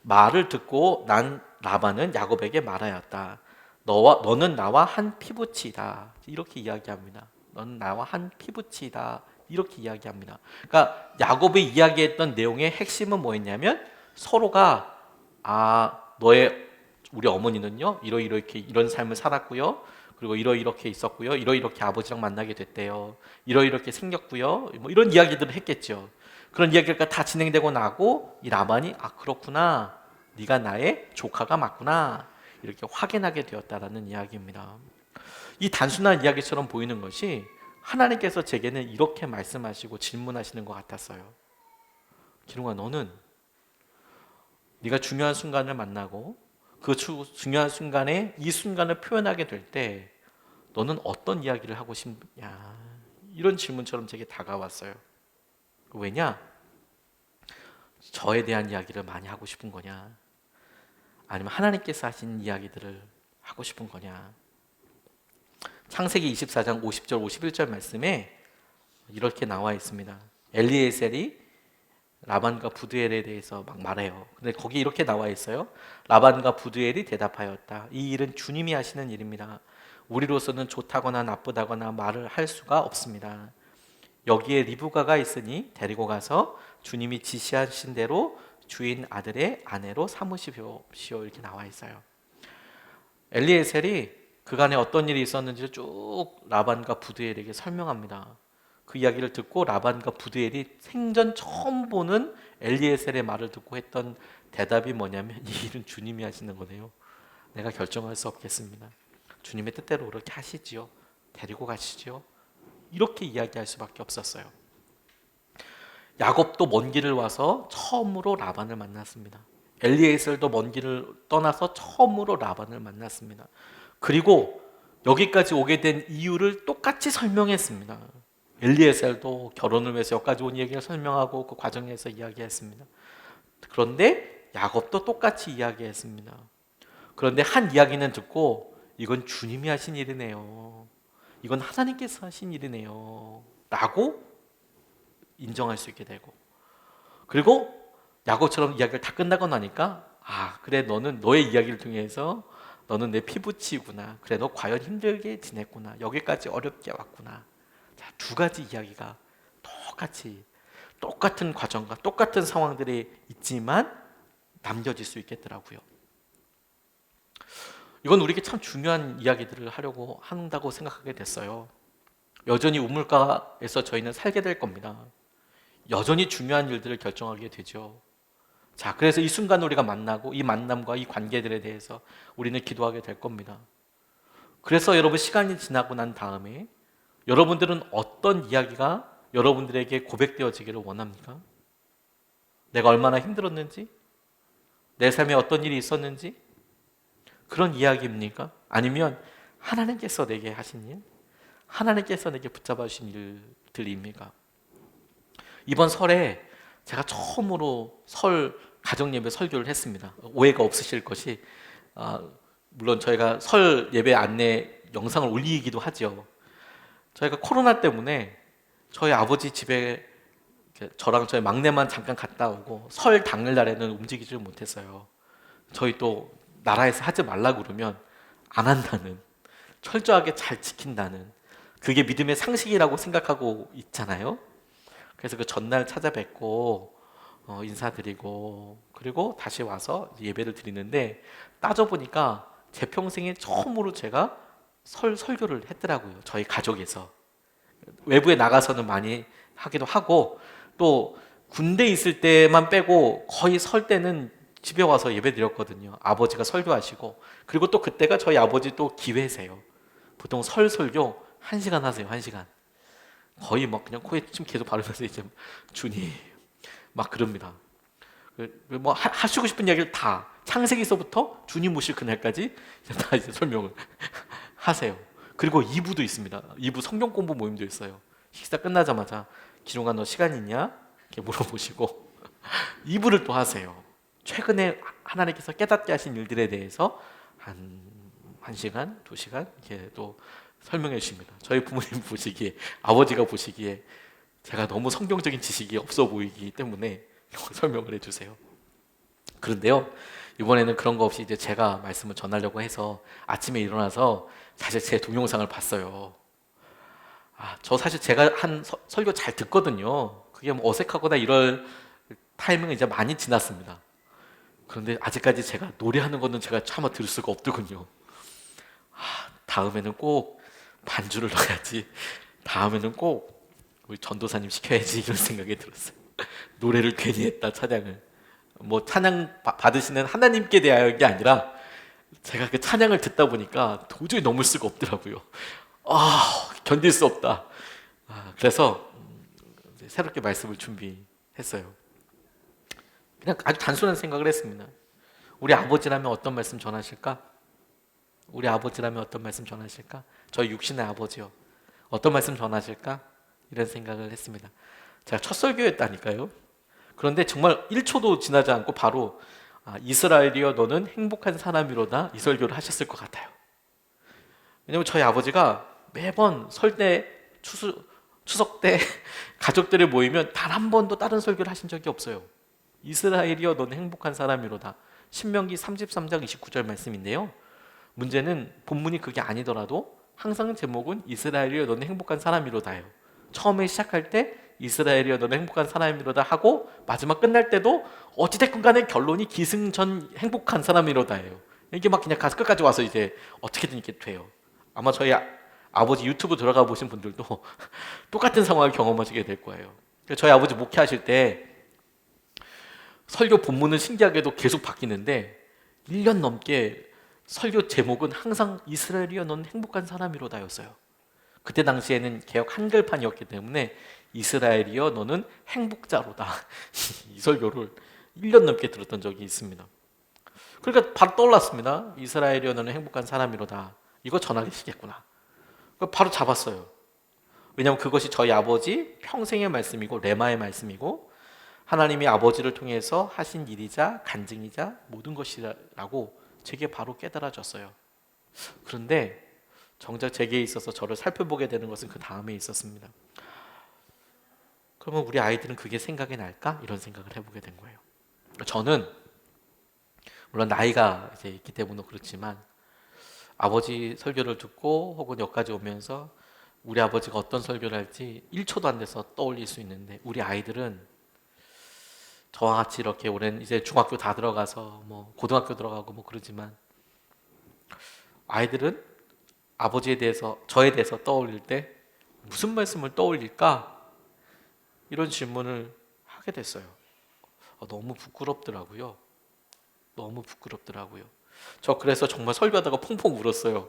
말을 듣고 난 라반은 야곱에게 말하였다. 너는 나와 한 피부치다. 이렇게 이야기합니다. 너는 나와 한 피부치다. 이렇게 이야기합니다. 그러니까 야곱이 이야기했던 내용의 핵심은 뭐였냐면 서로가 우리 어머니는요 이렇게 이런 삶을 살았고요. 그리고 이렇게 있었고요. 이렇게 아버지랑 만나게 됐대요. 이렇게 생겼고요. 뭐 이런 이야기들을 했겠죠. 그런 이야기가 다 진행되고 나고 이 라반이 그렇구나. 네가 나의 조카가 맞구나. 이렇게 확인하게 되었다라는 이야기입니다. 이 단순한 이야기처럼 보이는 것이 하나님께서 제게는 이렇게 말씀하시고 질문하시는 것 같았어요. 기룡아, 너는 네가 중요한 순간을 만나고 그 중요한 순간에 이 순간을 표현하게 될 때 너는 어떤 이야기를 하고 싶냐? 이런 질문처럼 제게 다가왔어요. 왜냐? 저에 대한 이야기를 많이 하고 싶은 거냐? 아니면 하나님께서 하신 이야기들을 하고 싶은 거냐? 창세기 24장 50절 51절 말씀에 이렇게 나와 있습니다. 엘리에셀이 라반과 부두엘에 대해서 막 말해요. 근데 거기 이렇게 나와 있어요. 라반과 부두엘이 대답하였다. 이 일은 주님이 하시는 일입니다. 우리로서는 좋다거나 나쁘다거나 말을 할 수가 없습니다. 여기에 리브가가 있으니 데리고 가서 주님이 지시하신 대로 주인 아들의 아내로 삼으십시오. 이렇게 나와 있어요. 엘리에셀이 그간에 어떤 일이 있었는지를 쭉 라반과 부두엘에게 설명합니다. 그 이야기를 듣고 라반과 부두엘이 생전 처음 보는 엘리에셀의 말을 듣고 했던 대답이 뭐냐면 이 일은 주님이 하시는 거네요. 내가 결정할 수 없겠습니다. 주님의 뜻대로 그렇게 하시지요. 데리고 가시지요. 이렇게 이야기할 수밖에 없었어요. 야곱도 먼 길을 와서 처음으로 라반을 만났습니다. 엘리에셀도 먼 길을 떠나서 처음으로 라반을 만났습니다. 그리고 여기까지 오게 된 이유를 똑같이 설명했습니다. 엘리에셀도 결혼을 위해서 여기까지 온 얘기를 설명하고 그 과정에서 이야기했습니다. 그런데 야곱도 똑같이 이야기했습니다. 그런데 한 이야기는 듣고 이건 주님이 하신 일이네요. 이건 하나님께서 하신 일이네요. 라고 인정할 수 있게 되고, 그리고 야곱처럼 이야기를 다 끝나고 나니까 그래 너는 너의 이야기를 통해서 너는 내 피부치구나. 그래 너 과연 힘들게 지냈구나. 여기까지 어렵게 왔구나. 자, 두 가지 이야기가 똑같은 과정과 똑같은 상황들이 있지만 남겨질 수 있겠더라고요. 이건 우리에게 참 중요한 이야기들을 하려고 한다고 생각하게 됐어요. 여전히 우물가에서 저희는 살게 될 겁니다. 여전히 중요한 일들을 결정하게 되죠. 자, 그래서 이 순간 우리가 만나고 이 만남과 이 관계들에 대해서 우리는 기도하게 될 겁니다. 그래서 여러분 시간이 지나고 난 다음에 여러분들은 어떤 이야기가 여러분들에게 고백되어지기를 원합니까? 내가 얼마나 힘들었는지, 내 삶에 어떤 일이 있었는지 그런 이야기입니까? 아니면 하나님께서 내게 하신 일, 하나님께서 내게 붙잡아 주신 일들입니까? 이번 설에 제가 처음으로 설 가정예배 설교를 했습니다. 오해가 없으실 것이 물론 저희가 설 예배 안내 영상을 올리기도 하죠. 저희가 코로나 때문에 저희 아버지 집에 저랑 저희 막내만 잠깐 갔다 오고 설 당일날에는 움직이지 못했어요. 저희 또 나라에서 하지 말라 그러면 안 한다는, 철저하게 잘 지킨다는, 그게 믿음의 상식이라고 생각하고 있잖아요. 그래서 그 전날 찾아뵙고 인사드리고 그리고 다시 와서 예배를 드리는데 따져보니까 제 평생에 처음으로 제가 설교를 했더라고요. 저희 가족에서. 외부에 나가서는 많이 하기도 하고 또 군대 있을 때만 빼고 거의 설 때는 집에 와서 예배 드렸거든요. 아버지가 설교하시고, 그리고 또 그때가 저희 아버지 또 기회세요. 보통 설교 1시간 하세요. 1시간. 거의 막 그냥 코에 침 계속 바르면서 이제 주님 막 그럽니다. 뭐 하시고 싶은 이야기를 다 창세기서부터 주님 오실 그날까지 다 이제 설명을 하세요. 그리고 2부도 있습니다. 2부 성경 공부 모임도 있어요. 식사 끝나자마자 기종아 너 시간 있냐? 이렇게 물어보시고 2부를 또 하세요. 최근에 하나님께서 깨닫게 하신 일들에 대해서 한 1시간, 2시간 이렇게 또 설명해 주십니다. 저희 부모님 보시기에, 아버지가 보시기에 제가 너무 성경적인 지식이 없어 보이기 때문에 설명을 해주세요. 그런데요, 이번에는 그런 거 없이 이제 제가 말씀을 전하려고 해서 아침에 일어나서 사실 제 동영상을 봤어요. 저 사실 제가 한 설교 잘 듣거든요. 그게 뭐 어색하거나 이럴 타이밍은 이제 많이 지났습니다. 그런데 아직까지 제가 노래하는 거는 제가 차마 들을 수가 없더군요. 다음에는 꼭 반주를 넣어야지. 다음에는 꼭 우리 전도사님 시켜야지 이런 생각이 들었어요. 노래를 괜히 했다, 찬양을. 뭐 찬양 받으시는 하나님께 대하여 게 아니라 제가 그 찬양을 듣다 보니까 도저히 넘을 수가 없더라고요. 견딜 수 없다. 그래서 새롭게 말씀을 준비했어요. 그냥 아주 단순한 생각을 했습니다. 우리 아버지라면 어떤 말씀 전하실까? 우리 아버지라면 어떤 말씀 전하실까? 저희 육신의 아버지요. 어떤 말씀 전하실까? 이런 생각을 했습니다. 제가 첫 설교였다니까요. 그런데 정말 1초도 지나지 않고 바로 이스라엘이여 너는 행복한 사람이로다 이 설교를 하셨을 것 같아요. 왜냐면 저희 아버지가 매번 설때 추석 때 가족들이 모이면 단 한 번도 다른 설교를 하신 적이 없어요. 이스라엘이여 너는 행복한 사람이로다. 신명기 33장 29절 말씀인데요. 문제는 본문이 그게 아니더라도 항상 제목은 이스라엘이여 너는 행복한 사람이로다예요. 처음에 시작할 때 이스라엘이여 너는 행복한 사람이로다 하고 마지막 끝날 때도 어찌됐건 간에 결론이 기승전 행복한 사람이로다예요. 이게 막 그냥 가서 끝까지 와서 이제 어떻게든 이렇게 돼요. 아마 저희 아버지 유튜브 들어가 보신 분들도 똑같은 상황을 경험하시게 될 거예요. 저희 아버지 목회하실 때 설교 본문은 신기하게도 계속 바뀌는데 1년 넘게 설교 제목은 항상 이스라엘이여 너는 행복한 사람이로다였어요. 그때 당시에는 개역 한글판이었기 때문에 이스라엘이여 너는 행복자로다 이 설교를 1년 넘게 들었던 적이 있습니다. 그러니까 바로 떠올랐습니다. 이스라엘이여 너는 행복한 사람이로다. 이거 전하시겠구나. 바로 잡았어요. 왜냐하면 그것이 저희 아버지 평생의 말씀이고 레마의 말씀이고 하나님이 아버지를 통해서 하신 일이자 간증이자 모든 것이라고 제게 바로 깨달아졌어요. 그런데 정작 제게 있어서 저를 살펴보게 되는 것은 그 다음에 있었습니다. 그러면 우리 아이들은 그게 생각이 날까? 이런 생각을 해보게 된 거예요. 저는 물론 나이가 이제 있기 때문에 그렇지만 아버지 설교를 듣고 혹은 여기까지 오면서 우리 아버지가 어떤 설교를 할지 1초도 안 돼서 떠올릴 수 있는데 우리 아이들은 저와 같이 이렇게 오랜 이제 중학교 다 들어가서 뭐 고등학교 들어가고 뭐 그러지만 아이들은 아버지에 대해서 저에 대해서 떠올릴 때 무슨 말씀을 떠올릴까? 이런 질문을 하게 됐어요. 너무 부끄럽더라고요. 너무 부끄럽더라고요. 저 그래서 정말 설교하다가 펑펑 울었어요.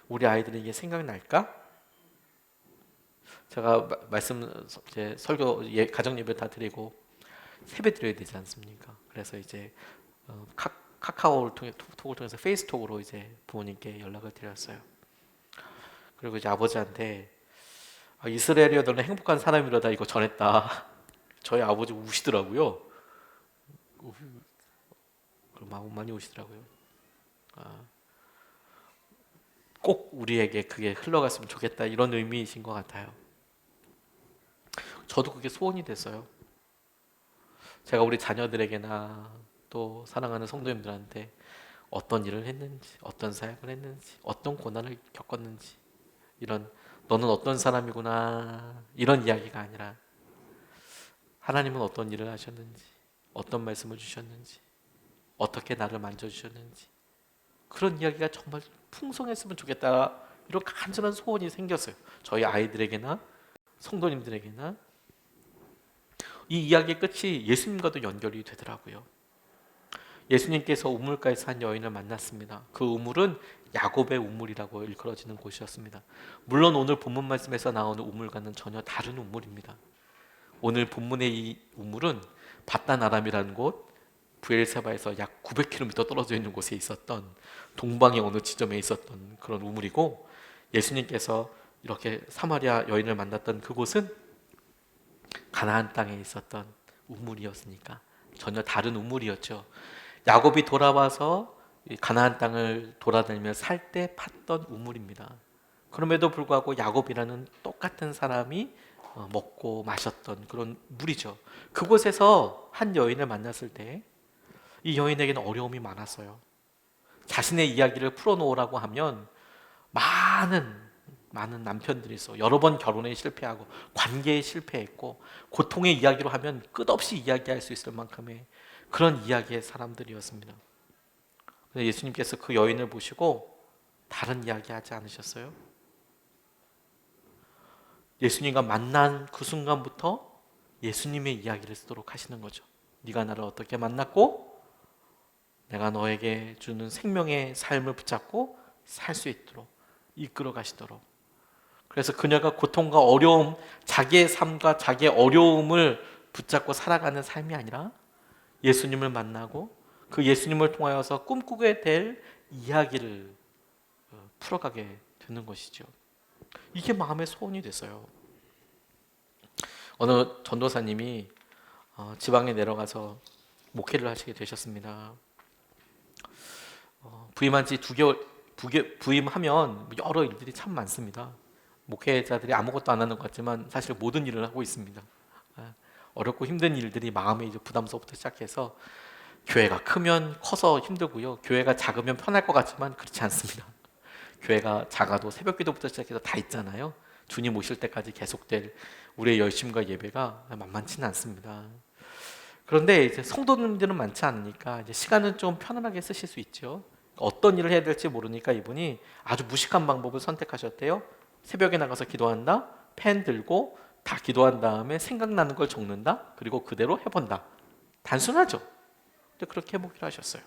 우리 아이들은 이게 생각이 날까? 제가 말씀 이제 설교 가정 예배 다 드리고 세배 드려야 되지 않습니까? 그래서 이제 카카오를 통해 톡을 통해서 페이스톡으로 이제 부모님께 연락을 드렸어요. 그리고 이제 아버지한테 이스라엘이여 너는 행복한 사람이로다 이거 전했다. 저희 아버지 우시더라고요. 그럼 많이 우시더라고요. 꼭 우리에게 그게 흘러갔으면 좋겠다 이런 의미이신 것 같아요. 저도 그게 소원이 됐어요. 제가 우리 자녀들에게나 또 사랑하는 성도님들한테 어떤 일을 했는지, 어떤 사역을 했는지, 어떤 고난을 겪었는지 이런 너는 어떤 사람이구나 이런 이야기가 아니라 하나님은 어떤 일을 하셨는지, 어떤 말씀을 주셨는지, 어떻게 나를 만져주셨는지 그런 이야기가 정말 풍성했으면 좋겠다 이런 간절한 소원이 생겼어요. 저희 아이들에게나 성도님들에게나 이 이야기의 끝이 예수님과도 연결이 되더라고요. 예수님께서 우물가에서 한 여인을 만났습니다. 그 우물은 야곱의 우물이라고 일컬어지는 곳이었습니다. 물론 오늘 본문 말씀에서 나오는 우물과는 전혀 다른 우물입니다. 오늘 본문의 이 우물은 바단 아람이라는 곳, 브엘세바에서 약 900km 떨어져 있는 곳에 있었던 동방의 어느 지점에 있었던 그런 우물이고 예수님께서 이렇게 사마리아 여인을 만났던 그곳은 가나안 땅에 있었던 우물이었으니까 전혀 다른 우물이었죠. 야곱이 돌아와서 가나안 땅을 돌아다니며 살 때 팠던 우물입니다. 그럼에도 불구하고 야곱이라는 똑같은 사람이 먹고 마셨던 그런 물이죠. 그곳에서 한 여인을 만났을 때 이 여인에게는 어려움이 많았어요. 자신의 이야기를 풀어놓으라고 하면 많은 남편들이 있어. 여러 번 결혼에 실패하고 관계에 실패했고 고통의 이야기로 하면 끝없이 이야기할 수 있을 만큼의 그런 이야기의 사람들이었습니다. 예수님께서 그 여인을 보시고 다른 이야기 하지 않으셨어요? 예수님과 만난 그 순간부터 예수님의 이야기를 쓰도록 하시는 거죠. 네가 나를 어떻게 만났고 내가 너에게 주는 생명의 삶을 붙잡고 살 수 있도록 이끌어 가시도록. 그래서 그녀가 고통과 어려움, 자기의 삶과 자기의 어려움을 붙잡고 살아가는 삶이 아니라 예수님을 만나고 그 예수님을 통하여서 꿈꾸게 될 이야기를 풀어가게 되는 것이죠. 이게 마음의 소원이 됐어요. 어느 전도사님이 지방에 내려가서 목회를 하시게 되셨습니다. 부임한 지 2개월, 부임하면 여러 일들이 참 많습니다. 목회자들이 아무것도 안 하는 것 같지만 사실 모든 일을 하고 있습니다. 어렵고 힘든 일들이 마음에 이제 부담서부터 시작해서 교회가 크면 커서 힘들고요. 교회가 작으면 편할 것 같지만 그렇지 않습니다. 교회가 작아도 새벽 기도부터 시작해서 다 있잖아요. 주님 오실 때까지 계속될 우리의 열심과 예배가 만만치는 않습니다. 그런데 이제 성도님들은 많지 않으니까 이제 시간은 좀 편안하게 쓰실 수 있죠. 어떤 일을 해야 될지 모르니까 이분이 아주 무식한 방법을 선택하셨대요. 새벽에 나가서 기도한다. 펜 들고 다 기도한 다음에 생각나는 걸 적는다. 그리고 그대로 해본다. 단순하죠. 근데 그렇게 해보기로 하셨어요.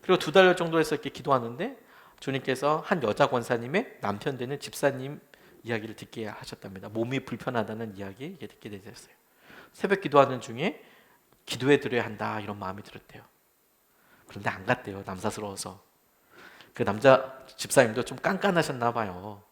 그리고 2달 정도 해서 이렇게 기도하는데 주님께서 한 여자 권사님의 남편 되는 집사님 이야기를 듣게 하셨답니다. 몸이 불편하다는 이야기 이게 듣게 되셨어요. 새벽 기도하는 중에 기도해 드려야 한다 이런 마음이 들었대요. 그런데 안 갔대요. 남사스러워서. 그 남자 집사님도 좀 깐깐하셨나 봐요.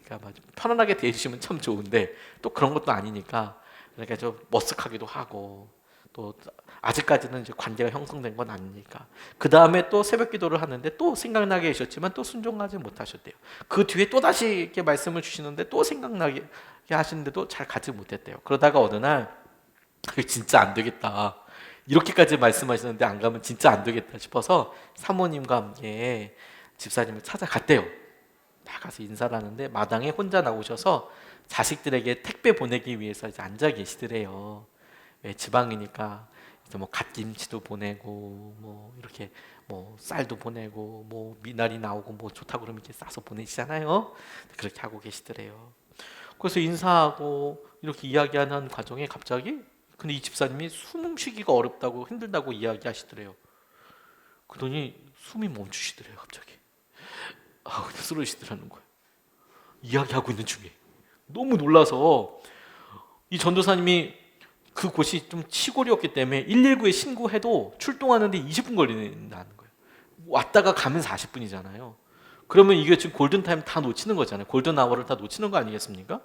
그러니까 편안하게 대해주시면 참 좋은데 또 그런 것도 아니니까 그러니까 좀 머쓱하기도 하고 또 아직까지는 이제 관계가 형성된 건 아니니까 그 다음에 또 새벽 기도를 하는데 또 생각나게 하셨지만 또 순종하지 못하셨대요. 그 뒤에 또 다시 이렇게 말씀을 주시는데 또 생각나게 하시는데도 잘 가지 못했대요. 그러다가 어느 날 진짜 안 되겠다. 이렇게까지 말씀하시는데 안 가면 진짜 안 되겠다 싶어서 사모님과 함께 집사님을 찾아갔대요. 나가서 인사를 하는데 마당에 혼자 나오셔서 자식들에게 택배 보내기 위해서 이제 앉아 계시더래요. 왜 지방이니까 이제 뭐 갓김치도 보내고 뭐 이렇게 뭐 쌀도 보내고 뭐 미나리 나오고 뭐 좋다고 그러면 이렇게 싸서 보내시잖아요. 그렇게 하고 계시더래요. 그래서 인사하고 이렇게 이야기하는 과정에 갑자기 근데 이 집사님이 숨 쉬기가 어렵다고 힘들다고 이야기하시더래요. 그러더니 숨이 멈추시더래요. 갑자기 그냥 쓰러지시더라는 거예요. 이야기하고 있는 중에 너무 놀라서 이 전도사님이 그 곳이 좀 시골이었기 때문에 119에 신고해도 출동하는데 20분 걸린다는 거예요. 왔다가 가면 40분이잖아요. 그러면 이게 지금 골든타임 다 놓치는 거잖아요. 골든아워를 다 놓치는 거 아니겠습니까?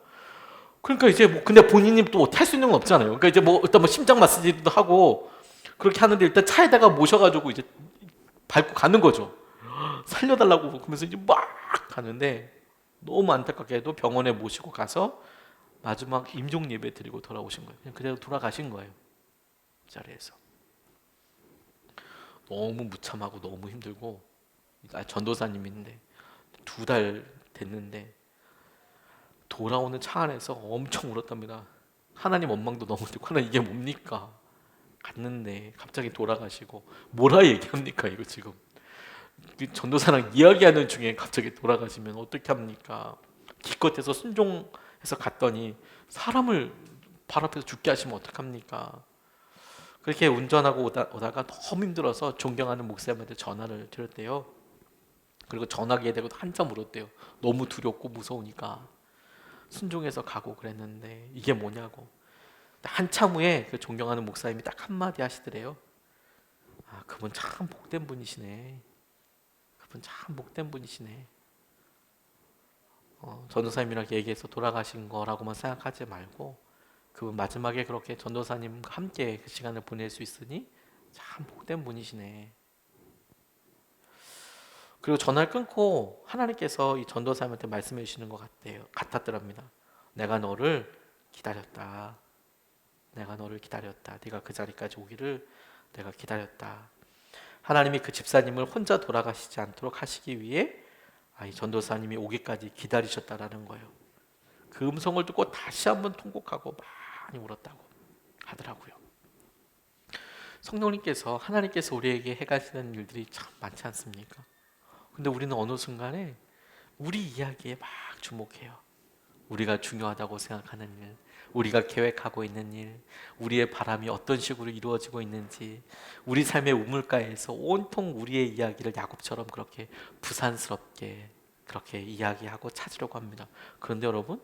그러니까 이제 뭐 근데 본인이 또 할 수 있는 건 없잖아요. 그러니까 이제 뭐 일단 뭐 심장 마사지도 하고 그렇게 하는데 일단 차에다가 모셔가지고 이제 밟고 가는 거죠. 살려달라고 그러면서 이제 막 가는데 너무 안타깝게도 병원에 모시고 가서 마지막 임종 예배 드리고 돌아오신 거예요. 그냥 그대로 돌아가신 거예요. 그 자리에서. 너무 무참하고 너무 힘들고 전도사님인데 2달 됐는데 돌아오는 차 안에서 엄청 울었답니다. 하나님 원망도 너무 들고 하나님 이게 뭡니까? 갔는데 갑자기 돌아가시고 뭐라 얘기합니까 이거 지금. 전도사랑 이야기하는 중에 갑자기 돌아가시면 어떻게 합니까? 기껏해서 순종해서 갔더니 사람을 발 앞에서 죽게 하시면 어떡합니까? 그렇게 운전하고 오다가 너무 힘들어서 존경하는 목사님한테 전화를 드렸대요. 그리고 전화기에 대고 한참 울었대요. 너무 두렵고 무서우니까 순종해서 가고 그랬는데 이게 뭐냐고. 한참 후에 그 존경하는 목사님이 딱 한마디 하시더래요. 그분 참 복된 분이시네. 그분 참 복된 분이시네. 전도사님이랑 얘기해서 돌아가신 거라고만 생각하지 말고 그분 마지막에 그렇게 전도사님과 함께 그 시간을 보낼 수 있으니 참 복된 분이시네. 그리고 전화를 끊고 하나님께서 이 전도사님한테 말씀해 주시는 것 같았더랍니다. 내가 너를 기다렸다. 내가 너를 기다렸다. 네가 그 자리까지 오기를 내가 기다렸다. 하나님이 그 집사님을 혼자 돌아가시지 않도록 하시기 위해 이 전도사님이 오기까지 기다리셨다라는 거예요. 그 음성을 듣고 다시 한번 통곡하고 많이 울었다고 하더라고요. 성령님께서 하나님께서 우리에게 해가시는 일들이 참 많지 않습니까? 근데 우리는 어느 순간에 우리 이야기에 막 주목해요. 우리가 중요하다고 생각하는 일, 우리가 계획하고 있는 일, 우리의 바람이 어떤 식으로 이루어지고 있는지, 우리 삶의 우물가에서 온통 우리의 이야기를 야곱처럼 그렇게 부산스럽게 그렇게 이야기하고 찾으려고 합니다. 그런데 여러분,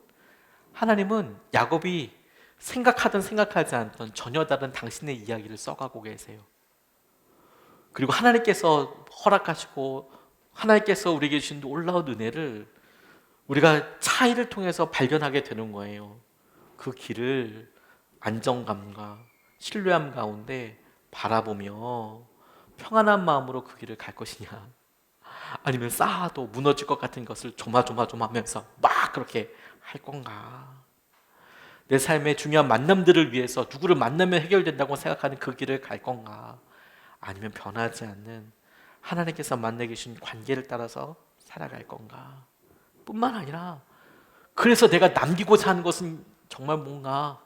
하나님은 야곱이 생각하든 생각하지 않던 전혀 다른 당신의 이야기를 써가고 계세요. 그리고 하나님께서 허락하시고 하나님께서 우리에게 주신 놀라운 은혜를 우리가 차이를 통해서 발견하게 되는 거예요. 그 길을 안정감과 신뢰함 가운데 바라보며 평안한 마음으로 그 길을 갈 것이냐, 아니면 쌓아도 무너질 것 같은 것을 조마조마조마하면서 막 그렇게 할 건가? 내 삶의 중요한 만남들을 위해서 누구를 만나면 해결된다고 생각하는 그 길을 갈 건가? 아니면 변하지 않는 하나님께서 만나게 주신 관계를 따라서 살아갈 건가? 뿐만 아니라 그래서 내가 남기고자 하는 것은 정말 뭔가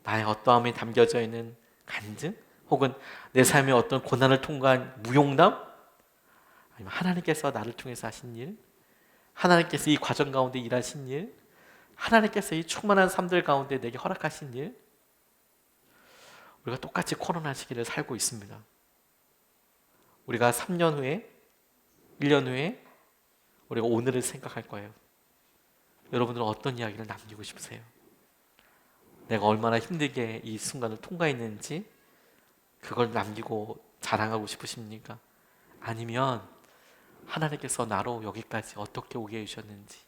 나의 어떠함이 담겨져 있는 간증? 혹은 내 삶의 어떤 고난을 통과한 무용담? 아니면 하나님께서 나를 통해서 하신 일? 하나님께서 이 과정 가운데 일하신 일? 하나님께서 이 충만한 삶들 가운데 내게 허락하신 일? 우리가 똑같이 코로나 시기를 살고 있습니다. 우리가 3년 후에, 1년 후에 우리가 오늘을 생각할 거예요. 여러분들은 어떤 이야기를 남기고 싶으세요? 내가 얼마나 힘들게 이 순간을 통과했는지 그걸 남기고 자랑하고 싶으십니까? 아니면 하나님께서 나로 여기까지 어떻게 오게 해주셨는지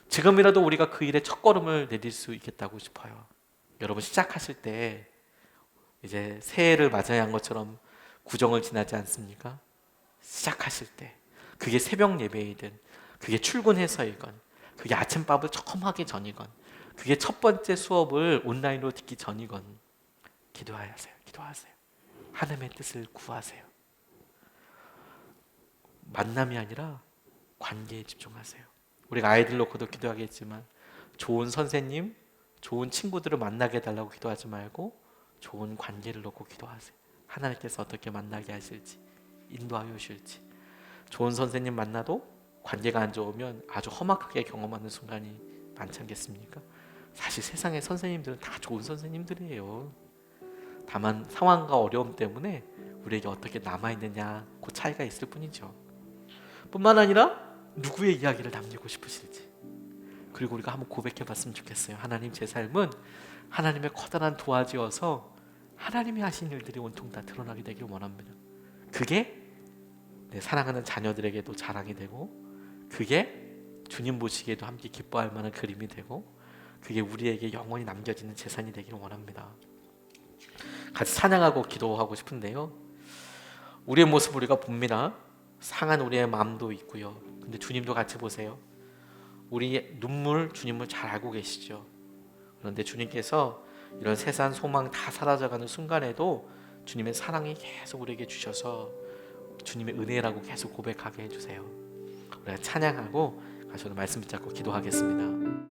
지금이라도 우리가 그 일에 첫걸음을 내딜 수 있겠다고 싶어요. 여러분 시작하실 때 이제 새해를 맞아야 한 것처럼 구정을 지나지 않습니까? 시작하실 때 그게 새벽 예배이든 그게 출근해서이건 그게 아침밥을 처음 하기 전이건 그게 첫 번째 수업을 온라인으로 듣기 전이건 기도하세요. 기도하세요. 하나님의 뜻을 구하세요. 만남이 아니라 관계에 집중하세요. 우리가 아이들 놓고도 기도하겠지만 좋은 선생님, 좋은 친구들을 만나게 해달라고 기도하지 말고 좋은 관계를 놓고 기도하세요. 하나님께서 어떻게 만나게 하실지, 인도하여 주실지. 좋은 선생님 만나도 관계가 안 좋으면 아주 험악하게 경험하는 순간이 많지 않겠습니까? 사실 세상의 선생님들은 다 좋은 선생님들이에요. 다만 상황과 어려움 때문에 우리에게 어떻게 남아있느냐 그 차이가 있을 뿐이죠. 뿐만 아니라 누구의 이야기를 남기고 싶으실지, 그리고 우리가 한번 고백해봤으면 좋겠어요. 하나님, 제 삶은 하나님의 커다란 도화지어서 하나님이 하신 일들이 온통 다 드러나게 되기를 원합니다. 그게 내 사랑하는 자녀들에게도 자랑이 되고, 그게 주님 보시기에도 함께 기뻐할 만한 그림이 되고, 그게 우리에게 영원히 남겨지는 재산이 되기를 원합니다. 같이 찬양하고 기도하고 싶은데요, 우리의 모습 우리가 봅니다. 상한 우리의 마음도 있고요. 근데 주님도 같이 보세요. 우리의 눈물, 주님을 잘 알고 계시죠. 그런데 주님께서 이런 세상 소망 다 사라져가는 순간에도 주님의 사랑이 계속 우리에게 주셔서 주님의 은혜라고 계속 고백하게 해주세요. 우리가 찬양하고 가서 말씀 붙잡고 기도하겠습니다.